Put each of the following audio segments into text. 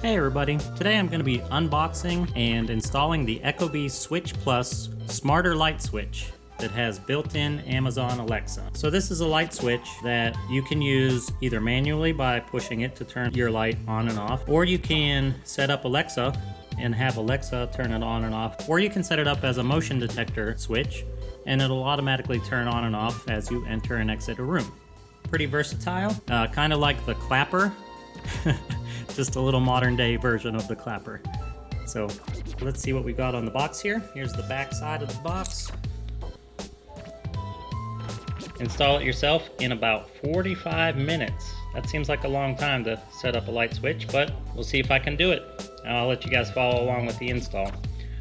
Hey everybody, today I'm going to be unboxing and installing the ecobee Switch Plus Smarter Light Switch that has built-in Amazon Alexa. So this is a light switch that you can use either manually by pushing it to turn your light on and off, or you can set up Alexa and have Alexa turn it on and off, or you can set it up as a motion detector switch and it'll automatically turn on and off as you enter and exit a room. Pretty versatile, kind of like the clapper. Just a little modern day version of the clapper. So let's see what we got on the box here. Here's the back side of the box. Install it yourself in about 45 minutes. That seems like a long time to set up a light switch, but we'll see if I can do it. I'll let you guys follow along with the install.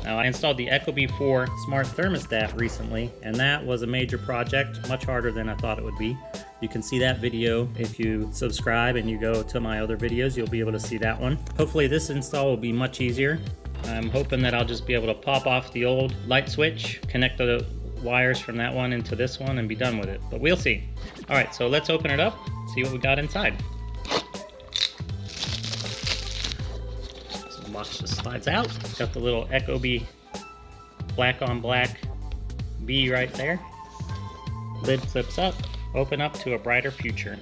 Now, I installed the ecobee 4 smart thermostat recently, and that was a major project, much harder than I thought it would be. You can see that video if you subscribe and you go to my other videos, you'll be able to see that one. Hopefully this install will be much easier. I'm hoping that I'll just be able to pop off the old light switch, connect the wires from that one into this one and be done with it, but we'll see. All right, so let's open it up, see what we got inside. So the box just slides out. It's got the little ecobee black on black bee right there. Lid flips up. Open up to a brighter future.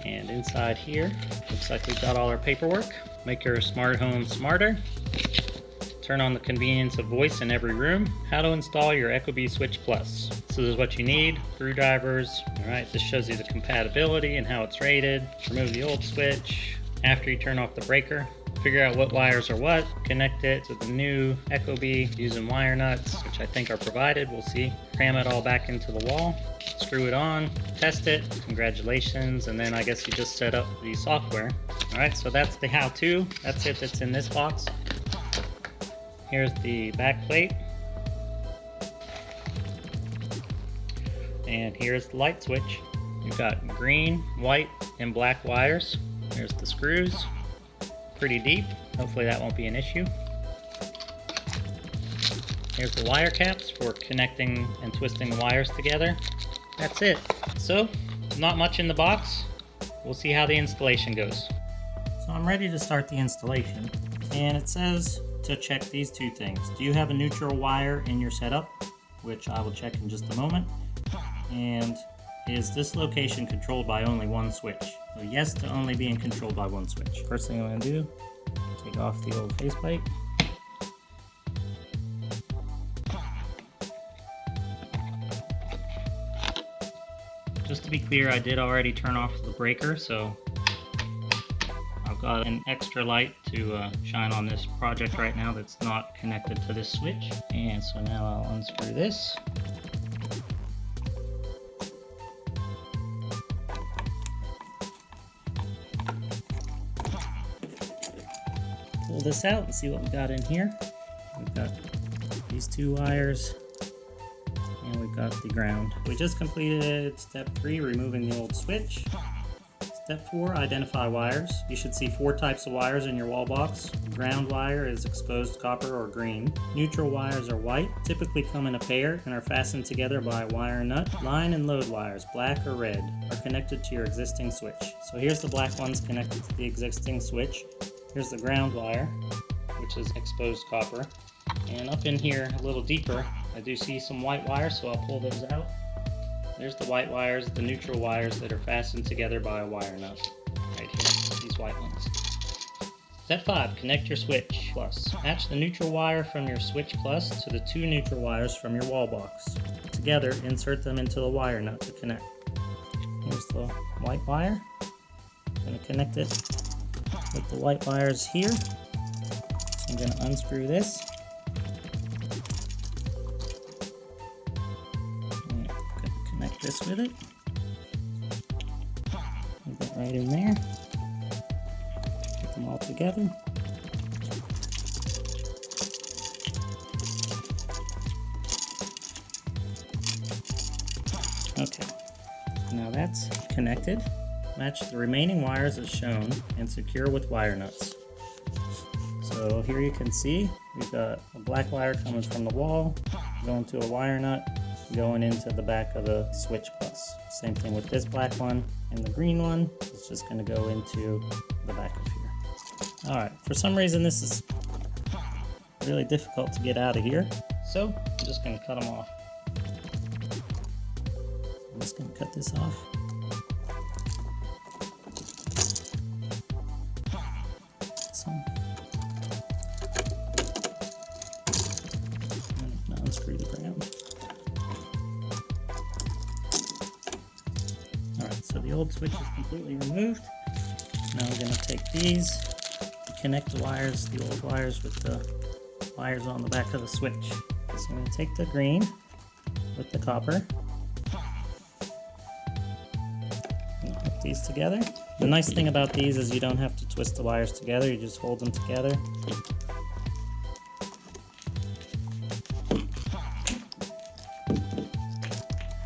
And inside here, looks like we've got all our paperwork. Make your smart home smarter. Turn on the convenience of voice in every room. How to install your ecobee Switch Plus. So this is what you need. Screwdrivers. Alright, this shows you the compatibility and how it's rated. Remove the old switch. After you turn off the breaker, figure out what wires are what, connect it to the new ecobee using wire nuts, which I think are provided, we'll see. Cram it all back into the wall, screw it on, test it, congratulations, and then I guess you just set up the software. Alright, so that's the how-to, that's it that's in this box. Here's the back plate. And here's the light switch. You've got green, white, and black wires. There's the screws. Pretty deep. Hopefully that won't be an issue. Here's the wire caps for connecting and twisting the wires together. That's it. So, not much in the box. We'll see how the installation goes. So I'm ready to start the installation. And it says to check these two things. Do you have a neutral wire in your setup? Which I will check in just a moment. And is this location controlled by only one switch? So yes to only being controlled by one switch. First thing I'm going to do, take off the old faceplate. Just to be clear, I did already turn off the breaker, so I've got an extra light to shine on this project right now that's not connected to this switch. And so now I'll unscrew this. Pull this out and see what we got in here. We've got these two wires and we've got the ground. We just completed step 3, removing the old switch. Step 4, identify wires. You should see 4 types of wires in your wall box. Ground wire is exposed copper or green. Neutral wires are white, typically come in a pair and are fastened together by a wire nut. Line and load wires, black or red, are connected to your existing switch. So here's the black ones connected to the existing switch. Here's the ground wire, which is exposed copper. And up in here, a little deeper, I do see some white wires, so I'll pull those out. There's the white wires, the neutral wires that are fastened together by a wire nut. Right here, these white ones. Step 5, connect your Switch Plus. Match the neutral wire from your Switch Plus to the 2 neutral wires from your wall box. Together, insert them into the wire nut to connect. Here's the white wire. I'm going to connect it with the white wires here. I'm going to unscrew this. And connect this with it. Put that right in there. Put them all together. Okay, now that's connected. Match the remaining wires as shown and secure with wire nuts. So here you can see we've got a black wire coming from the wall, going to a wire nut, going into the back of the Switch Plus. Same thing with this black one, and the green one is just going to go into the back of here. Alright, for some reason this is really difficult to get out of here, so I'm just going to cut them off. I'm just going to cut this off. This one. And unscrew the ground. Alright, so the old switch is completely removed. Now we're going to take these, connect the wires, the old wires with the wires on the back of the switch. So I'm going to take the green with the copper and hook these together. The nice thing about these is you don't have to twist the wires together, you just hold them together.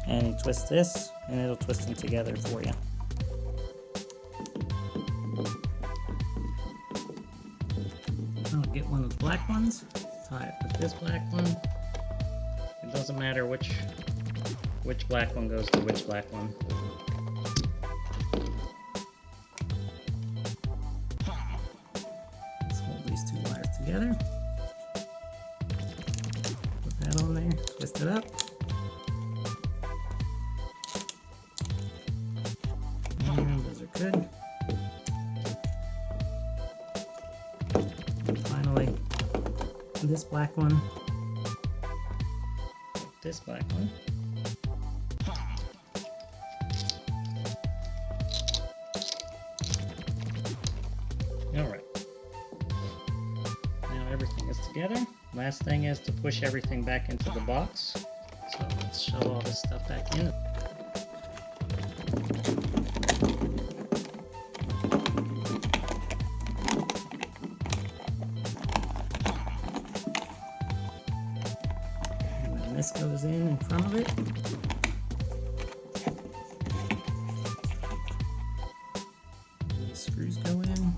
And you twist this and it'll twist them together for you. I'll get one of the black ones, tie it with this black one. It doesn't matter which black one goes to which black one. Let's hold these two wires together. Put that on there, twist it up. And those are good. Finally, this black one, this black one. Alright, now everything is together. Last thing is to push everything back into the box. So let's shove all this stuff back in. This goes in front of it. And the screws go in.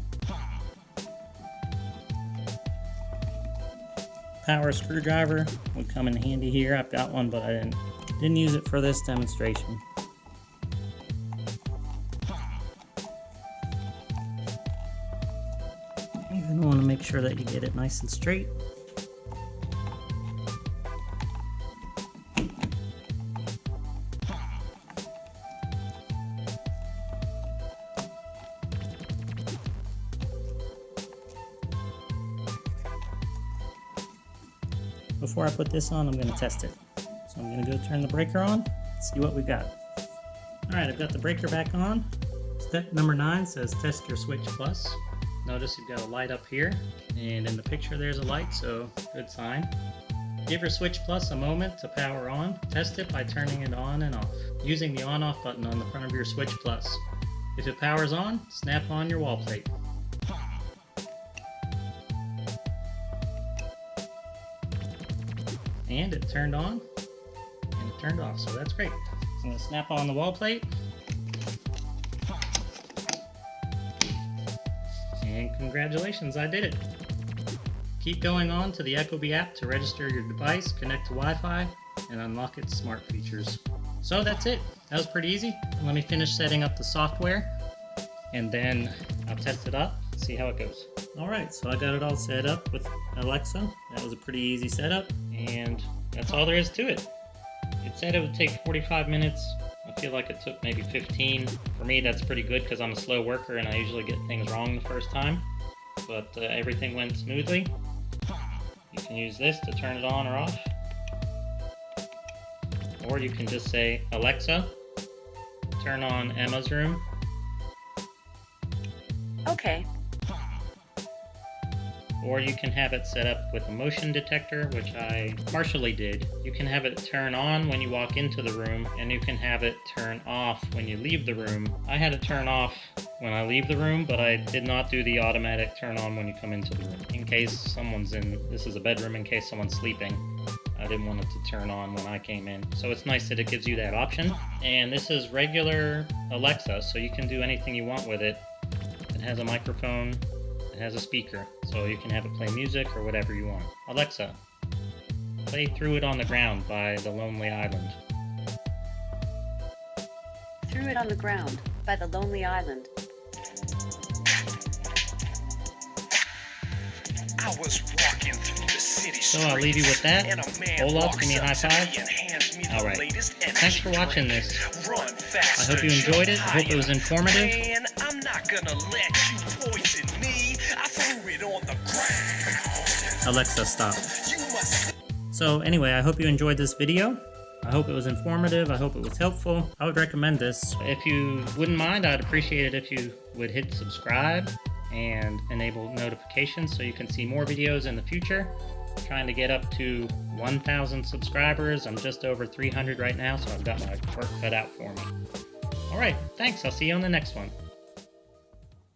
Power screwdriver would come in handy here. I've got one, but I didn't use it for this demonstration. You're going to want to make sure that you get it nice and straight. Before I put this on, I'm going to test it. So I'm going to go turn the breaker on, see what we got. Alright, I've got the breaker back on. Step number 9 says test your switch plus. Notice you've got a light up here, and in the picture there's a light, so good sign. Give your switch plus a moment to power on. Test it by turning it on and off, using the on-off button on the front of your switch plus. If it powers on, snap on your wall plate. And it turned on, and it turned off, so that's great. I'm going to snap on the wall plate. And congratulations, I did it. Keep going on to the ecobee app to register your device, connect to Wi-Fi, and unlock its smart features. So that's it. That was pretty easy. Let me finish setting up the software, and then I'll test it up, see how it goes. Alright, so I got it all set up with Alexa. That was a pretty easy setup, and that's all there is to it. It said it would take 45 minutes. I feel like it took maybe 15. For me, that's pretty good because I'm a slow worker and I usually get things wrong the first time. But everything went smoothly. You can use this to turn it on or off. Or you can just say, Alexa, turn on Emma's room. Okay. Or you can have it set up with a motion detector, which I partially did. You can have it turn on when you walk into the room, and you can have it turn off when you leave the room. I had it turn off when I leave the room, but I did not do the automatic turn on when you come into the room. In case someone's in, this is a bedroom, in case someone's sleeping. I didn't want it to turn on when I came in. So it's nice that it gives you that option. And this is regular Alexa, so you can do anything you want with it. It has a microphone. It has a speaker, so you can have it play music or whatever you want. Alexa, play Threw It on the Ground by The Lonely Island. Threw It on the Ground by The Lonely Island. I was walking through the city So I'll leave you with that. Olaf, give me a high five. Alright. Thanks for watching this. I hope you enjoyed it. I hope it was informative. I'm not gonna let you poison me. I threw it on the ground. Alexa, stop. So anyway, I hope you enjoyed this video. I hope it was informative. I hope it was helpful. I would recommend this. If you wouldn't mind, I'd appreciate it if you would hit subscribe and enable notifications so you can see more videos in the future. I'm trying to get up to 1,000 subscribers. I'm just over 300 right now, so I've got my work cut out for me. Alright, thanks. I'll see you on the next one.